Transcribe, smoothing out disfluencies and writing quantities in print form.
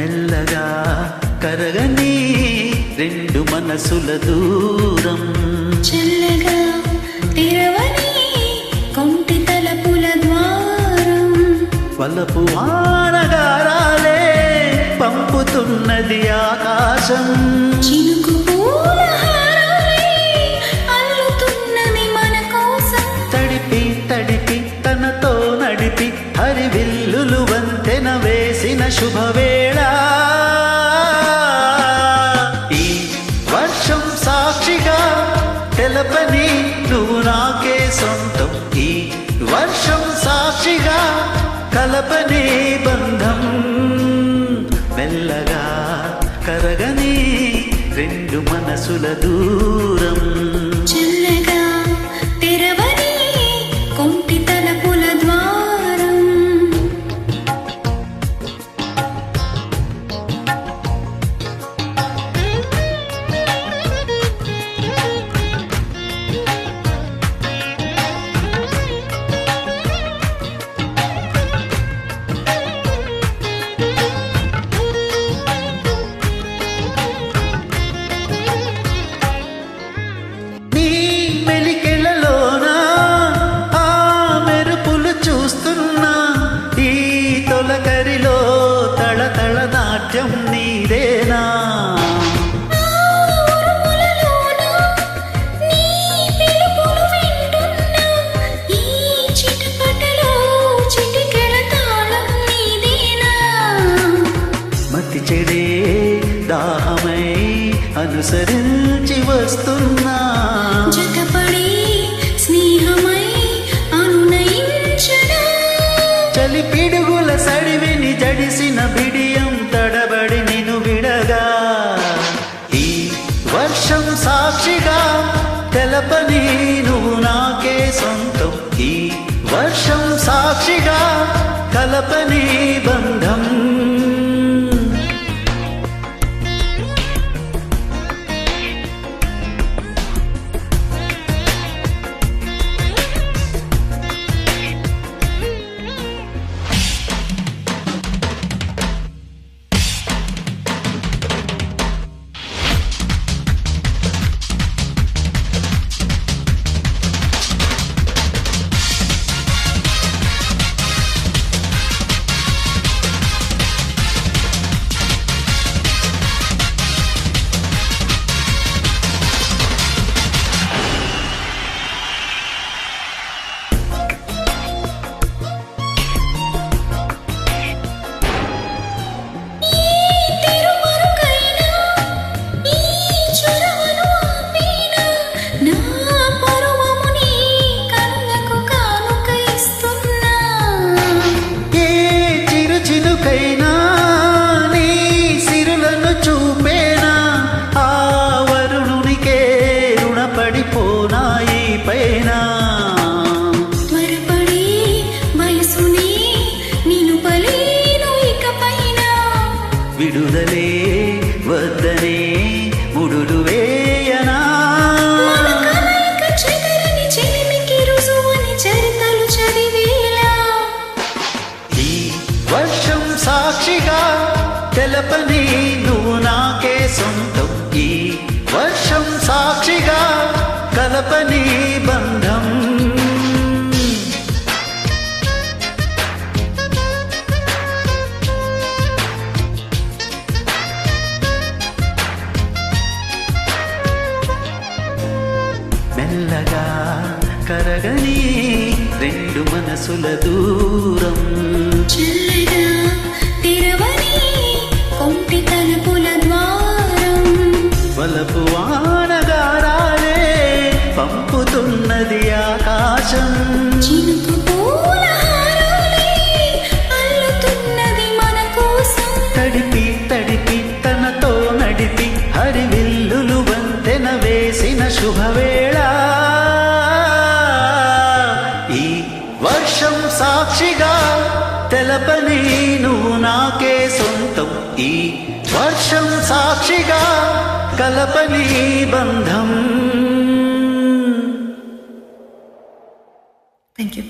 మెల్లగా కరగని రెండు మనసుల దూరం, చల్లగా తెరవని కొంటి తలపుల ద్వారం, వలపు వానగారాలే పంపుతున్నది ఆకాశం, చినుకు పూల హారాలే అల్లుతున్నది మన కోసం, తడిపి తడిపి తనతో నడిపి హరివిల్లులు వంతెన వేసిన శుభవేళ. ఈ వర్షం సాక్షిగా తెలపని నువ్వు నాకే సొంతం, ఈ వర్షం సాక్షిగా కలపని బంధం, మెల్లగా కరగని రెండు మనసుల దూరం, చల్లగా తెరవని కొంటి తలపుల ద్వారం. నీ మెలికెళ్ళలోన ఆ మెరుపులు చూస్తున్నా, ఈ తొలకరిలో తళతళ నాట్యం నీదేనా, ఉరుములలోన నీ పిలుపులు వింటున్నా, ఈ చిటపటలో చిటికెల తాళం నీదేనా, మతి చెడే దాహమై అనుసరించి వస్తున్నా, జతపడి స్నేహమై అనునయించనా, చలి పిడుగుల సడివిని జడిసిన బిడియం తడబడి నిన్ను విడగా, ఈ వర్షం సాక్షిగా తెలపని నువ్వు నాకే సొంతం, ఈ వర్షం సాక్షిగా కలపని బంధం, తిరుమరుగైనా ఈ చొరవను ఆపేనా, నా పరువము నీ కళ్ళకు కానుక ఇస్తున్నా, ఏ చిరు చినుకైనా నీ సిరులను చూపేనా, ఆ వరుణునికే రుణపడిపోనాయి పైన, త్వరపడి వయసుని నిన్ను పలేను ఇకపైన, విడుదలే వద్దనే ముడులు వేయనా, మన కలయిక చెదరని చెలిమికి రుజువని చరితలు చదివేలా, ఈ వర్షం సాక్షిగా తెలపని నువ్వు నాకే సొంతం, ఈ వర్షం సాక్షిగా కలపని బంధం, మెల్లగా కరగని రెండు మనసుల దూరం, చల్లగా తెరవని కొంటి తలుపుల ద్వారం, వలపు వానగారాలే పంపుతున్నది ఆకాశం, చినుకు పూల హారాలే అల్లుతున్నది మన కోసం, తడిపి తడిపి తనతో నడిపి హరివిల్లులు వంతెన వేసిన శుభవేళ. ఈ వర్షం సాక్షిగా తెలపని నువ్వు నాకే సొంతం, ఈ వర్షం సాక్షిగా కలపని బంధం. Thank you.